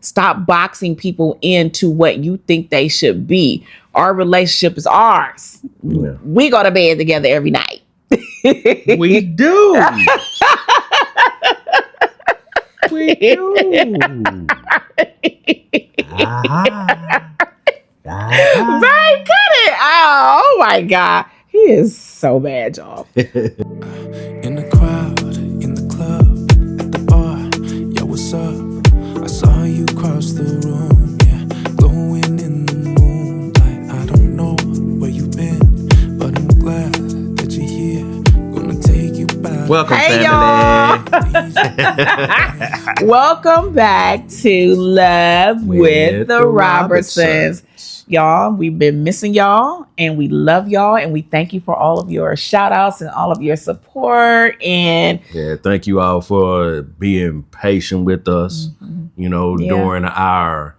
Stop boxing people into what you think they should be. Our relationship is ours. Yeah. We go to bed together every night. We do. We do. Right, cut it. Oh my God. He is so bad, y'all. In the crowd, in the club, at the bar, yo, what's up? I saw you cross the room, yeah, glowing in the moonlight. I don't know where you've been, but I'm glad that you're here. Gonna take you back. Welcome, Hey, family. Welcome back to Love with the Robertsons. Y'all, we've been missing y'all and we love y'all and we thank you for all of your shout outs and all of your support. And yeah, thank you all for being patient with us, during our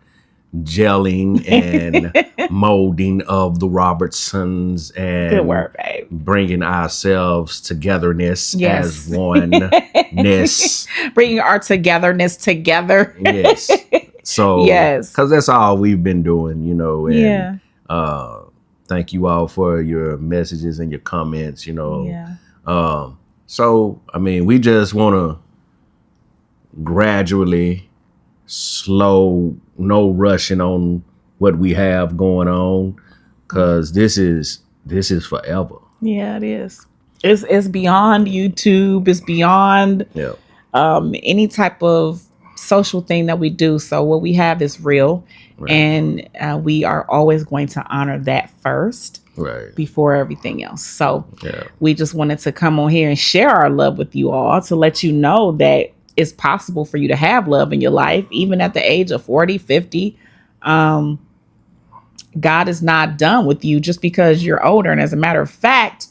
gelling and molding of the Robertsons and good work, babe. Bringing ourselves togetherness Yes. as oneness. Bringing our togetherness together. Yes. So, yes, because that's all we've been doing, and yeah. Thank you all for your messages and your comments, Yeah. So, I mean, we just want to gradually, slow, no rushing on what we have going on, because this is forever. Yeah, it is. It's beyond YouTube. It's beyond any type of social thing that we do. So what we have is real, right. And we are always going to honor that first, right, before everything else. So we just wanted to come on here and share our love with you all to let you know that it's possible for you to have love in your life, even at the age of 40, 50. God is not done with you just because you're older. And as a matter of fact,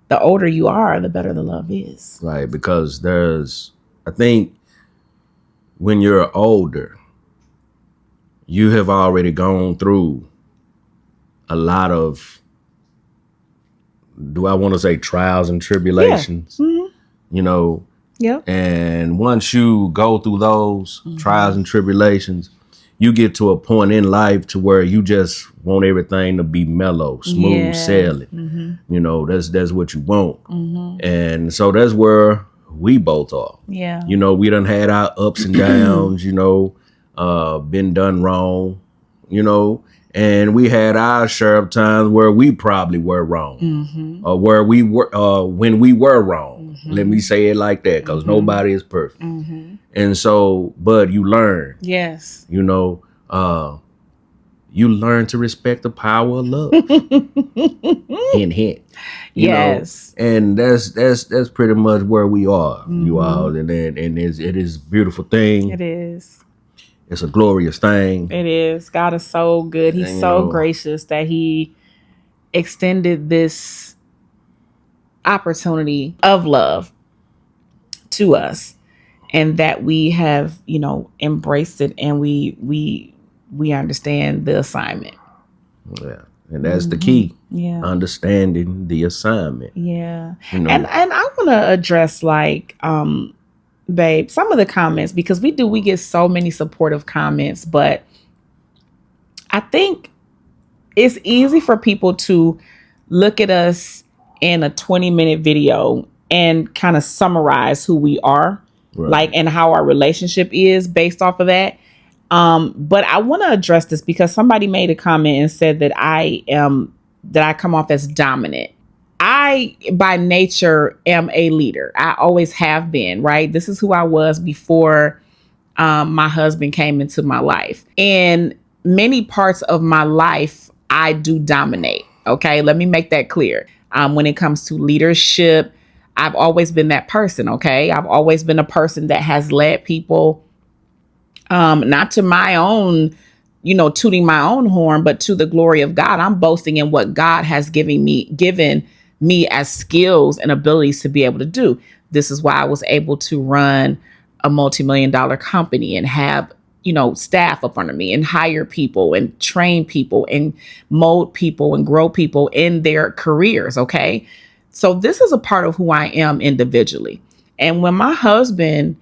the older you are, the better the love is. Right, because I think, when you're older, you have already gone through a lot of, do I want to say trials and tribulations? Yeah. Mm-hmm. Yeah. And once you go through those trials and tribulations, you get to a point in life to where you just want everything to be mellow, smooth sailing. Mm-hmm. That's what you want. Mm-hmm. And so that's where we both are. Yeah. We done had our ups and downs, been done wrong, and we had our share of times where we probably were wrong, or where we were, when we were wrong. Let me say it like that, because nobody is perfect. And so, but you learn. Yes. You learn to respect the power of love. Hint, hint. Yes. And that's pretty much where we are, you all. And it is a beautiful thing. It is. It's a glorious thing. It is. God is so good. He's so gracious that he extended this opportunity of love to us, and that we have, embraced it, and we understand the assignment. Yeah. And that's the key. Yeah. Understanding the assignment. Yeah. And I want to address, babe, some of the comments, because we get so many supportive comments, but I think it's easy for people to look at us in a 20-minute video and kind of summarize who we are, right, and how our relationship is based off of that. But I want to address this because somebody made a comment and said that I come off as dominant. I, by nature, am a leader. I always have been, right? This is who I was before my husband came into my life. In many parts of my life, I do dominate. Okay, let me make that clear. When it comes to leadership, I've always been that person. Okay, I've always been a person that has led people, not to my own, tooting my own horn, but to the glory of God. I'm boasting in what God has given me as skills and abilities to be able to do. This is why I was able to run a multi-million-dollar company and have, staff up under me and hire people and train people and mold people and grow people in their careers. Okay. So this is a part of who I am individually. And when my husband,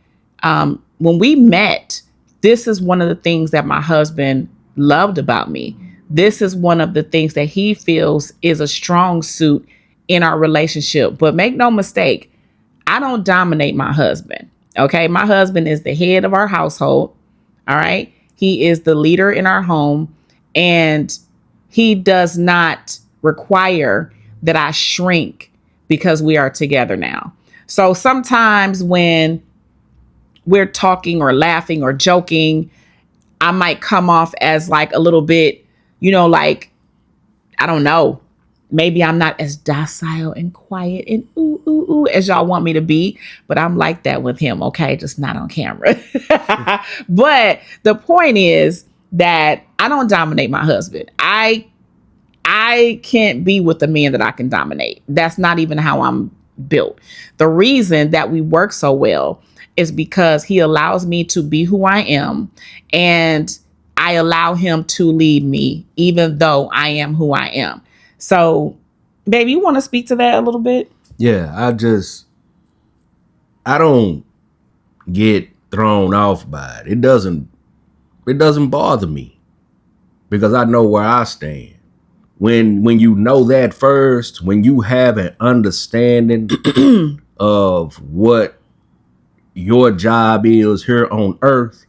when we met, this is one of the things that my husband loved about me. This is one of the things that he feels is a strong suit in our relationship. But make no mistake, I don't dominate my husband. Okay. My husband is the head of our household. All right. He is the leader in our home, and he does not require that I shrink because we are together now. So sometimes when we're talking or laughing or joking, I might come off as like a little bit, like, I don't know, maybe I'm not as docile and quiet and ooh, ooh, ooh as y'all want me to be, but I'm like that with him. Okay. Just not on camera. But the point is that I don't dominate my husband. I can't be with a man that I can dominate. That's not even how I'm built. The reason that we work so well is because he allows me to be who I am, and I allow him to lead me, even though I am who I am. So, baby, you want to speak to that a little bit? Yeah, I don't get thrown off by it. It doesn't bother me because I know where I stand. When you know that first, when you have an understanding of what your job is here on earth,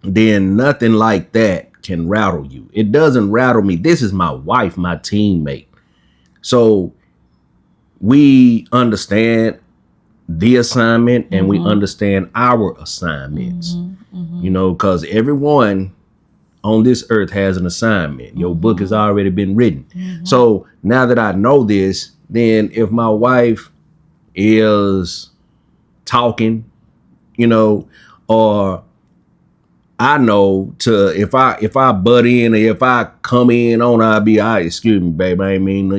then nothing like that can rattle you. It doesn't rattle me. This is my wife, my teammate. So we understand the assignment and we understand our assignments, because everyone on this earth has an assignment. Your book has already been written. So now that I know this, then if my wife is talking, or I know if I butt in or if I come in on, I'll be, all right, excuse me, babe, I ain't mean,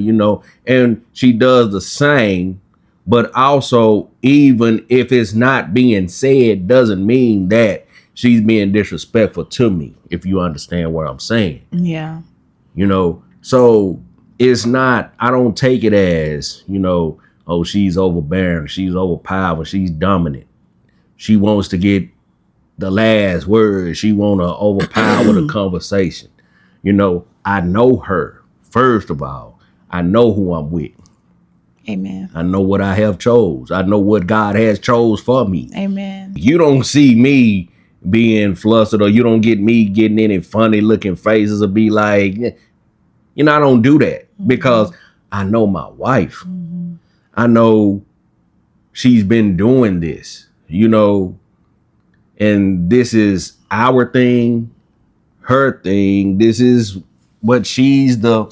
and she does the same. But also, even if it's not being said, doesn't mean that she's being disrespectful to me, if you understand what I'm saying. Yeah. So it's not, I don't take it as, oh, she's overbearing, she's overpowered, she's dominant. She wants to get the last word. She want to overpower the conversation. I know her. First of all, I know who I'm with. Amen. I know what I have chose. I know what God has chose for me. Amen. You don't see me being flustered, or you don't get me getting any funny looking faces or be like, I don't do that because I know my wife. I know she's been doing this, and this is our thing, her thing. This is what she's the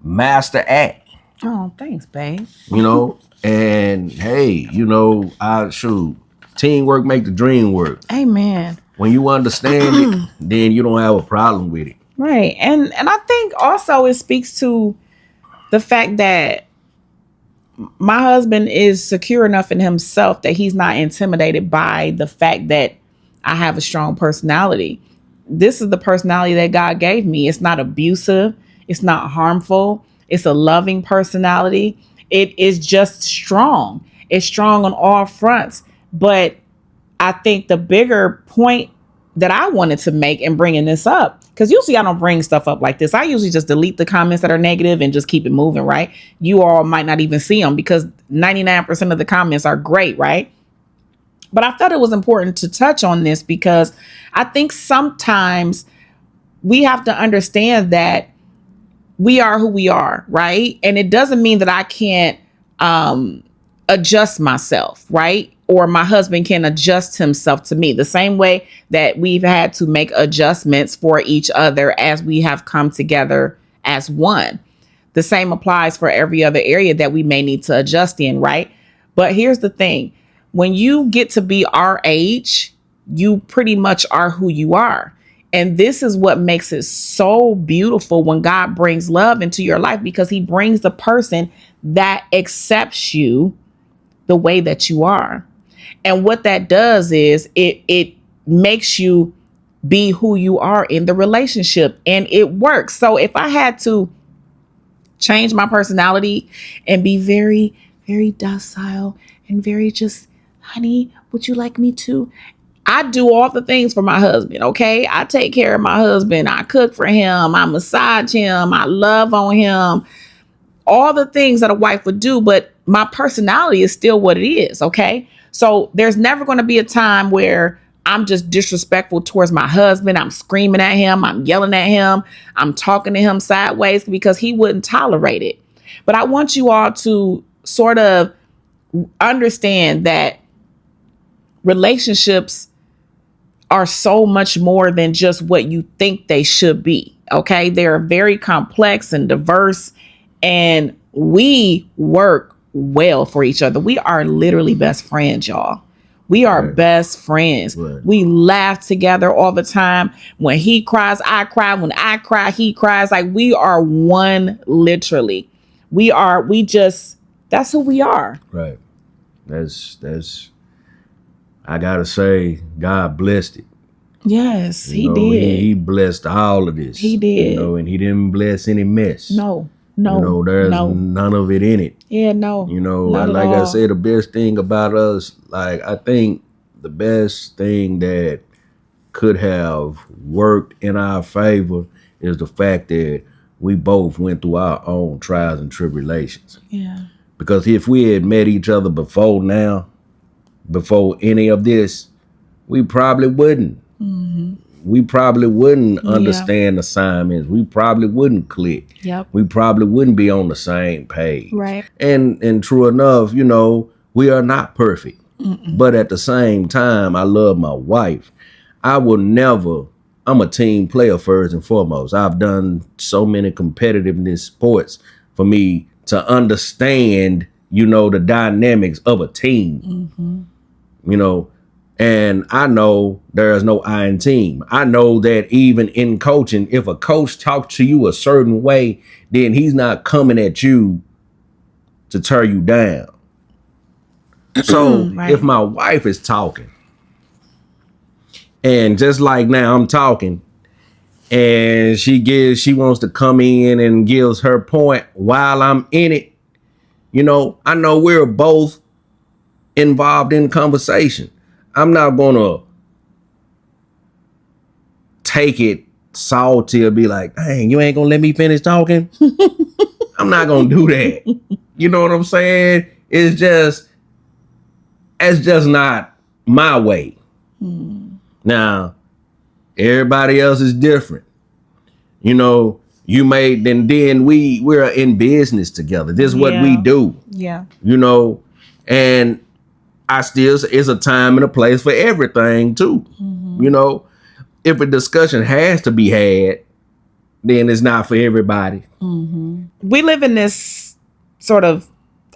master at. Oh, thanks, babe. And hey, teamwork make the dream work. Amen. When you understand it, then you don't have a problem with it. Right. And I think also it speaks to the fact that my husband is secure enough in himself that he's not intimidated by the fact that I have a strong personality. This is the personality that God gave me. It's not abusive. It's not harmful. It's a loving personality. It is just strong. It's strong on all fronts. But I think the bigger point that I wanted to make in bringing this up, because usually I don't bring stuff up like this. I usually just delete the comments that are negative and just keep it moving, right? You all might not even see them because 99% of the comments are great, right? But I thought it was important to touch on this because I think sometimes we have to understand that we are who we are, right? And it doesn't mean that I can't adjust myself, right? Or my husband can adjust himself to me the same way that we've had to make adjustments for each other as we have come together as one. The same applies for every other area that we may need to adjust in, right? But here's the thing. When you get to be our age, you pretty much are who you are. And this is what makes it so beautiful when God brings love into your life, because he brings the person that accepts you the way that you are. And what that does is it makes you be who you are in the relationship, and it works. So if I had to change my personality and be very, very docile and very just, honey, would you like me to? I do all the things for my husband, okay? I take care of my husband. I cook for him. I massage him. I love on him. All the things that a wife would do, but my personality is still what it is, okay? So there's never going to be a time where I'm just disrespectful towards my husband. I'm screaming at him. I'm yelling at him. I'm talking to him sideways because he wouldn't tolerate it. But I want you all to sort of understand that relationships are so much more than just what you think they should be. Okay. They're very complex and diverse, and we work well for each other. We are literally best friends, y'all. We are Right. best friends. Right. We laugh together all the time. When he cries, I cry. When I cry, he cries. Like, we are one, literally. That's who we are. Right. That's I gotta say, God blessed it. Yes, You he know, did. He blessed all of this. He did. You know, and he didn't bless any mess. No, You know, there's no. none of it in it. Yeah, no. You know, not and at like I all. said, the best thing about us, like I think the best thing that could have worked in our favor is the fact that we both went through our own trials and tribulations. Yeah. Because if we had met each other before now, before any of this, we probably wouldn't. Mm-hmm. We probably wouldn't Yeah. understand assignments. We probably wouldn't click. Yep. We probably wouldn't be on the same page. Right. And true enough, you know, we are not perfect. Mm-mm. But at the same time, I love my wife. I will never, I'm a team player first and foremost. I've done so many competitiveness sports for me to understand, you know, the dynamics of a team, Mm-hmm. you know, and I know there is no I in team. I know that even in coaching, if a coach talks to you a certain way, then he's not coming at you to tear you down. So Right. if my wife is talking, and just like now I'm talking, and she wants to come in and gives her point while I'm in it, you know, I know we're both involved in conversation. I'm not gonna take it salty or be like, dang, you ain't gonna let me finish talking. I'm not gonna do that. You know what I'm saying? It's just not my way. Now, everybody else is different. You know, then we're in business together. This is what we Yeah. do, Yeah. you know, and it's a time and a place for everything too. Mm-hmm. You know, if a discussion has to be had, then it's not for everybody. Mm-hmm. We live in this sort of,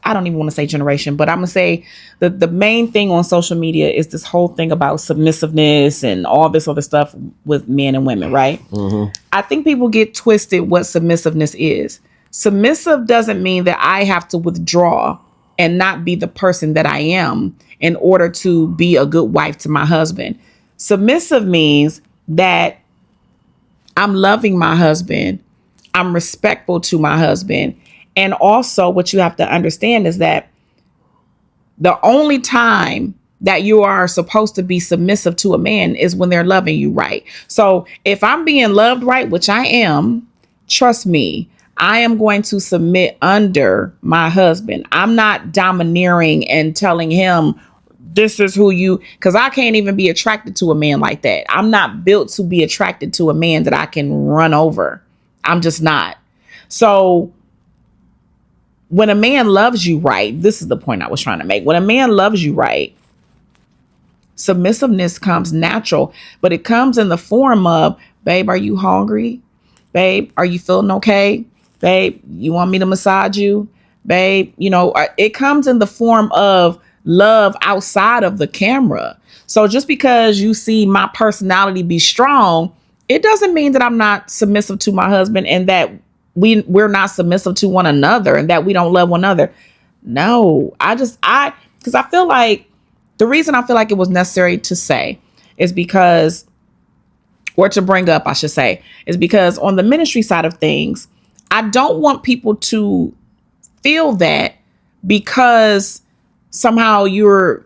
I don't even want to say generation, but I'm going to say that the main thing on social media is this whole thing about submissiveness and all this other stuff with men and women, right? Mm-hmm. I think people get twisted what submissiveness is. Submissive doesn't mean that I have to withdraw and not be the person that I am in order to be a good wife to my husband. Submissive means that I'm loving my husband, I'm respectful to my husband. And also, what you have to understand is that the only time that you are supposed to be submissive to a man is when they're loving you right. So if I'm being loved right, which I am, trust me, I am going to submit under my husband. I'm not domineering and telling him this is who you, because I can't even be attracted to a man like that. I'm not built to be attracted to a man that I can run over. I'm just not. So when a man loves you right, this is the point I was trying to make. When a man loves you right, submissiveness comes natural, but it comes in the form of, babe, are you hungry? Babe, are you feeling okay? Babe, you want me to massage you? Babe, you know, it comes in the form of love outside of the camera. So just because you see my personality be strong, it doesn't mean that I'm not submissive to my husband and that we're not submissive to one another and that we don't love one another. No, because I feel like the reason I feel like it was necessary to say is because, or to bring up, I should say, is because on the ministry side of things, I don't want people to feel that because somehow you're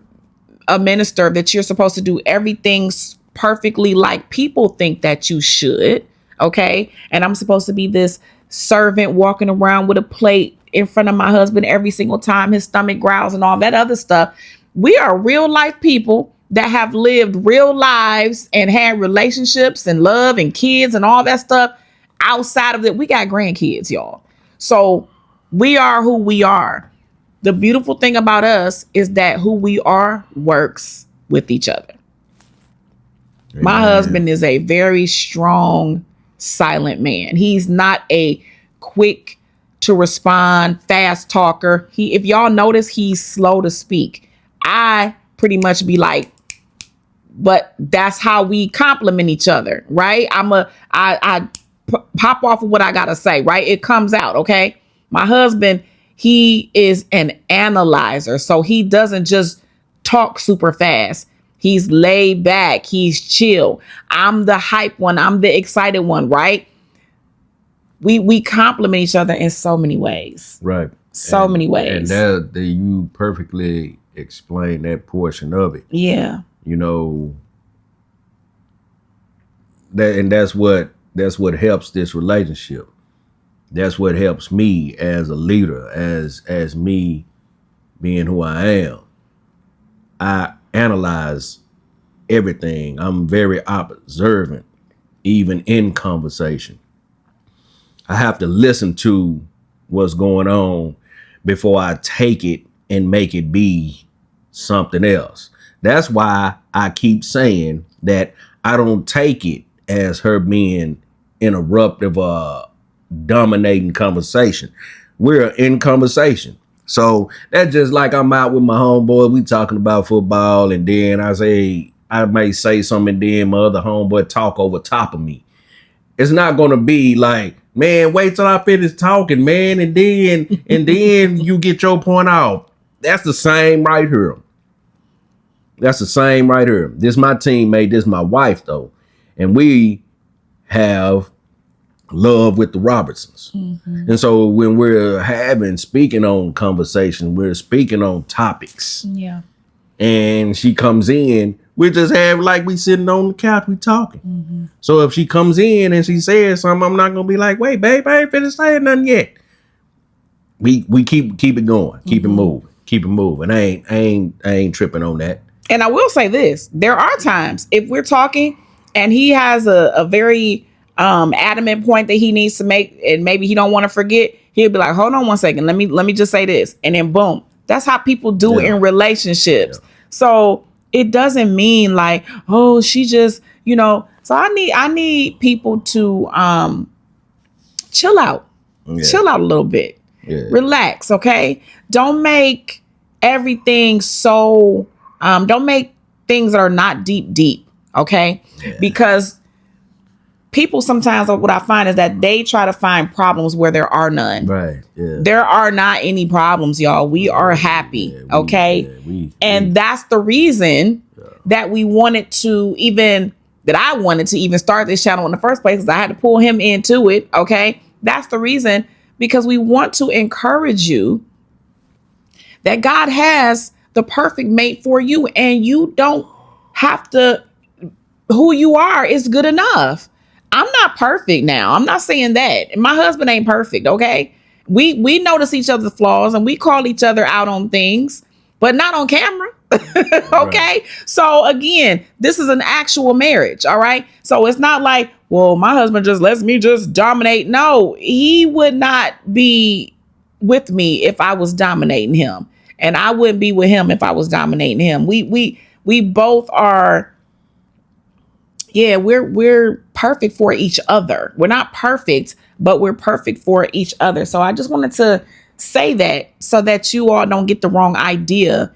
a minister, that you're supposed to do everything perfectly like people think that you should. Okay. And I'm supposed to be this servant walking around with a plate in front of my husband every single time his stomach growls and all that other stuff. We are real life people that have lived real lives and had relationships and love and kids and all that stuff outside of it. We got grandkids, y'all. So we are who we are. The beautiful thing about us is that who we are works with each other. Amen. My husband is a very strong, silent man. He's not a quick to respond, fast talker. If y'all notice, he's slow to speak. I pretty much be like, but that's how we compliment each other, right? I pop off of what I gotta say, right? It comes out, okay? My husband, he is an analyzer, so he doesn't just talk super fast. He's laid back. He's chill. I'm the hype one. I'm the excited one, right? We compliment each other in so many ways. Right. So many ways. And that you perfectly explain that portion of it. Yeah. You know, that's what helps this relationship. That's what helps me as a leader, as me being who I am. I analyze everything. I'm very observant, even in conversation. I have to listen to what's going on before I take it and make it be something else. That's why I keep saying that I don't take it as her being interruptive or dominating conversation. We're in conversation. So that's just like I'm out with my homeboy. We talking about football, and then I may say something, and then my other homeboy talk over top of me. It's not going to be like, man, wait till I finish talking, man, and then you get your point out. That's the same right here. That's the same right here. This my teammate. This my wife, though. And we have love with the Robertsons. Mm-hmm. And so when we're speaking on conversation, we're speaking on topics. Yeah. And she comes in, we just have like we sitting on the couch, we talking. Mm-hmm. So if she comes in and she says something, I'm not gonna be like, wait, babe, I ain't finished saying nothing yet. We keep it going, keep it moving. I ain't tripping on that. And I will say this: there are times if we're talking and he has a very adamant point that he needs to make, and maybe he don't want to forget, he'll be like, hold on one second, let me just say this, and then boom. That's how people do in relationships. Yeah. So it doesn't mean like, oh, she just, so I need people to chill out. Yeah. Chill out a little bit. Yeah. Relax, okay? Don't make everything so don't make things that are not deep, okay? Yeah. Because people sometimes, what I find is that they try to find problems where there are none. Right. Yeah. There are not any problems, y'all. We are happy. Okay. And that's the reason that I wanted to even start this channel in the first place, because I had to pull him into it. Okay. That's the reason, because we want to encourage you that God has the perfect mate for you, and you don't have to, who you are is good enough. I'm not perfect now. I'm not saying that. My husband ain't perfect, okay? We notice each other's flaws and we call each other out on things, but not on camera. Okay? Right. So again, this is an actual marriage, all right? So it's not like, well, my husband just lets me just dominate. No, he would not be with me if I was dominating him, and I wouldn't be with him if I was dominating him. We both are. Yeah, we're perfect for each other. We're not perfect, but we're perfect for each other. So I just wanted to say that so that you all don't get the wrong idea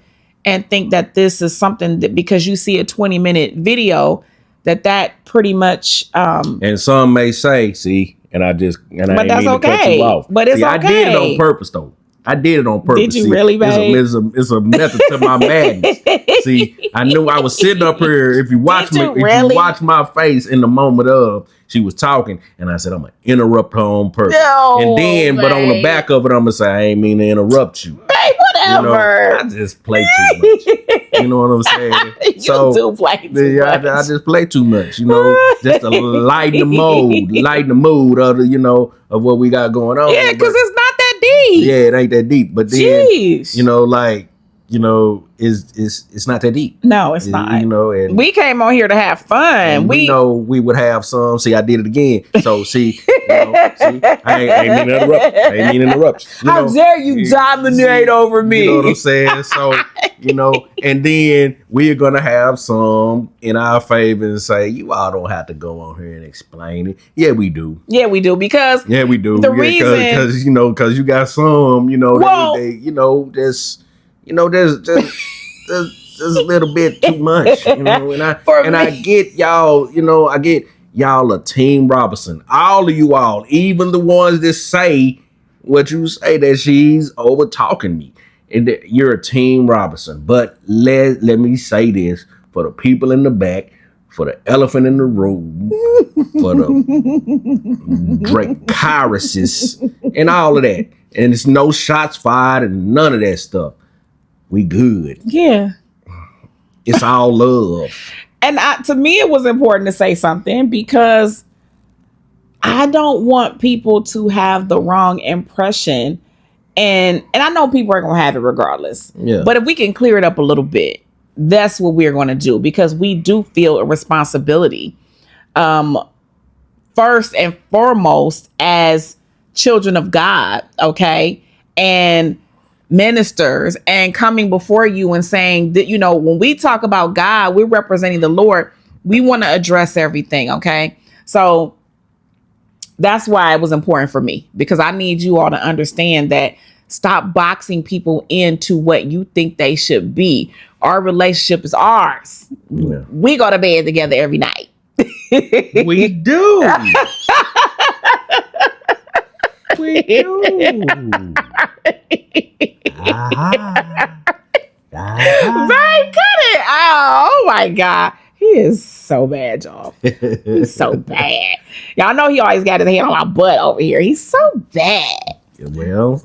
and think that this is something that because you see a 20-minute video that pretty much and some may say, see, and I but that's okay. To cut you off. But it's okay. I did it on purpose though. I did it on purpose. Did you really, babe? It's a method to my madness. See, I knew I was sitting up here. If you watch you watch my face in the moment of she was talking, and I said I'm gonna interrupt her on purpose. No, and then, but on the back of it, I'm gonna say I ain't mean to interrupt you. Babe, whatever. I just play too much. You know what I'm saying? You do play too much. I just play too much, just to lighten the mood of of what we got going on. Yeah, because it's not that deep. Yeah, it ain't that deep. But then, Jeez. it's not that deep. No, it's not. And we came on here to have fun. We know we would have some. See, I did it again. So see, I ain't mean to interrupt. How dare you dominate over me? You know what I'm saying? So, and then we're gonna have some in our favor and say, you all don't have to go on here and explain it. Yeah, we do. Yeah, we do. Because the reason, because you got some, there's a little bit too much, and I get y'all, I get y'all a team Robertson. All of you all, even the ones that say what you say, that she's over talking me, and that you're a team Robertson. But let me say this for the people in the back, for the elephant in the room, for the Dracarys and all of that. And it's no shots fired and none of that stuff. We good. Yeah. It's all love. And to me, it was important to say something because I don't want people to have the wrong impression. And I know people are going to have it regardless. Yeah. But if we can clear it up a little bit, that's what we're going to do, because we do feel a responsibility. First and foremost, as children of God, okay? And ministers, and coming before you and saying that, when we talk about God, we're representing the Lord. We want to address everything. Okay. So that's why it was important for me, because I need you all to understand that stop boxing people into what you think they should be. Our relationship is ours. Yeah. We go to bed together every night. We do. We do. Right, cut it. Oh my God. He is so bad, y'all. He's so bad. Y'all know he always got his hand on my butt over here. He's so bad. Well,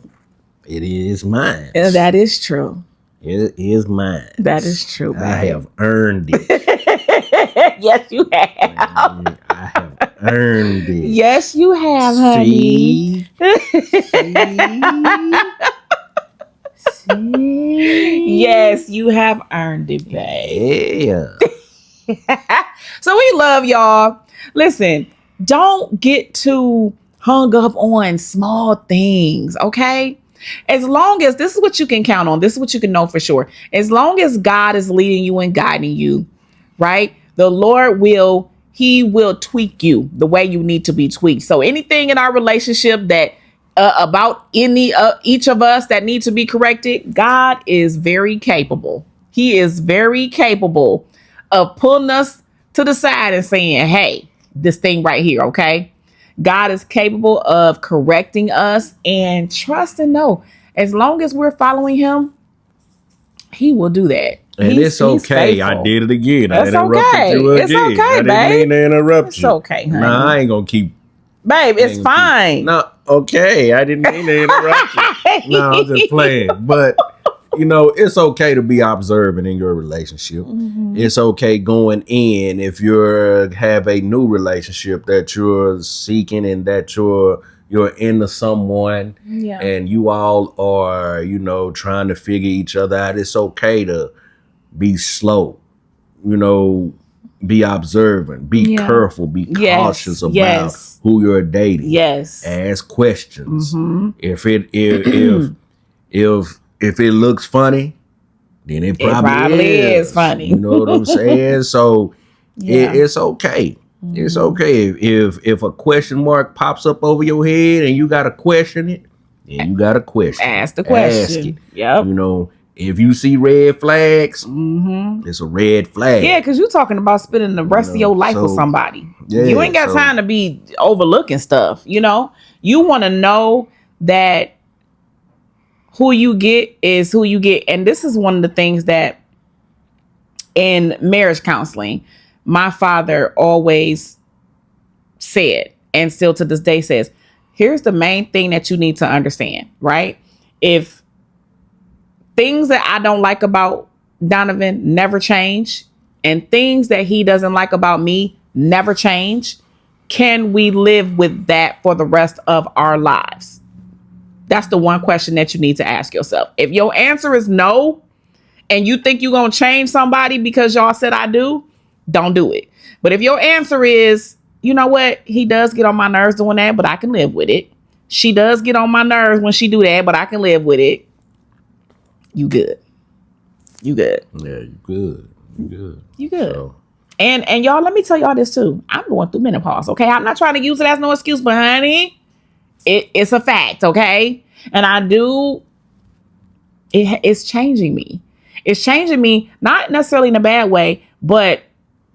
it is mine. And that is true. It is mine. That is true, babe. I have earned it. Yes, you have. I have earned it. Yes, you have, honey. See? Yes, you have earned it, babe. Yeah. So we love y'all. Listen, don't get too hung up on small things, okay? As long as this is what you can count on, this is what you can know for sure. As long as God is leading you and guiding you, right? The Lord will tweak you the way you need to be tweaked. So anything in our relationship that about each of us that need to be corrected, God is very capable. He is very capable of pulling us to the side and saying, hey, this thing right here, okay? God is capable of correcting us, and trust and know, as long as we're following him, he will do that. And it's okay. I did it again. It's okay. You again. It's okay, I didn't mean to interrupt you. It's okay, honey. Nah, I ain't gonna keep. Babe, it's fine. No, okay. I didn't mean to interrupt you. No, I'm just playing. But it's okay to be observant in your relationship. Mm-hmm. It's okay going in if you have a new relationship that you're seeking and that you're into someone, and you all are, trying to figure each other out. It's okay to be slow, be observant, be careful, be cautious about who you're dating. Yes. Ask questions. Mm-hmm. If it looks funny, then it probably is funny. You know what I'm saying? So it's okay. Mm-hmm. It's okay if a question mark pops up over your head and you gotta question it, then you gotta question. Ask the question. Ask it. Yep. If you see red flags, it's a red flag. Yeah, because you're talking about spending the rest of your life with somebody. Yeah, you ain't got time to be overlooking stuff. You want to know that who you get is who you get. And this is one of the things that in marriage counseling, my father always said, and still to this day says, here's the main thing that you need to understand, right? If things that I don't like about Donovan, never change, and things that he doesn't like about me never change, can we live with that for the rest of our lives? That's the one question that you need to ask yourself. If your answer is no, and you think you're going to change somebody because y'all said I do, don't do it. But if your answer is, you know what, he does get on my nerves doing that, but I can live with it. She does get on my nerves when she do that, but I can live with it. You good. You good. Yeah, you good. You good. You good. So. And y'all, let me tell y'all this too. I'm going through menopause, okay? I'm not trying to use it as no excuse, but honey, it's a fact, okay? And I do, it's changing me. It's changing me, not necessarily in a bad way, but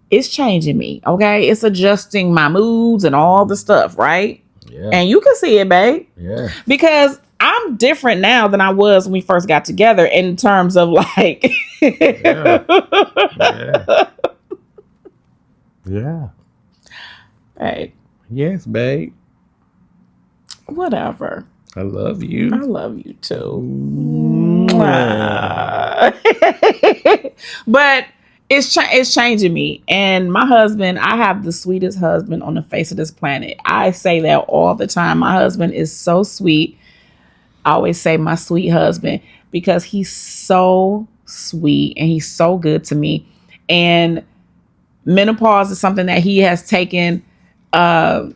it's changing me, okay? It's adjusting my moods and all the stuff, right? Yeah. And you can see it, babe. Yeah. Because I'm different now than I was when we first got together in terms of like... Yeah. Yeah. Yeah. Hey. Yes, babe. Whatever. I love you. I love you too. But it's changing me. And my husband, I have the sweetest husband on the face of this planet. I say that all the time. My husband is so sweet. I always say my sweet husband because he's so sweet and he's so good to me. And menopause is something that he has taken an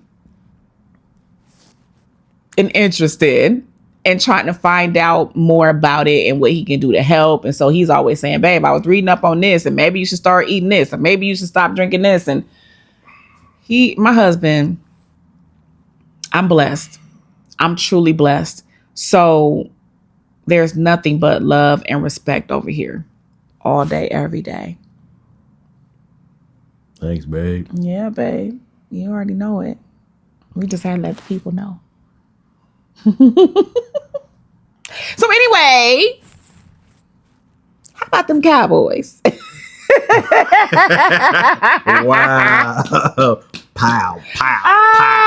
interest in and trying to find out more about it and what he can do to help. And so he's always saying, babe, I was reading up on this and maybe you should start eating this or maybe you should stop drinking this. And my husband, I'm blessed. I'm truly blessed. So there's nothing but love and respect over here all day, every day. Thanks, babe. Yeah, babe. You already know it. We just had to let the people know. So anyway, how about them Cowboys? Wow. Pow, pow, pow.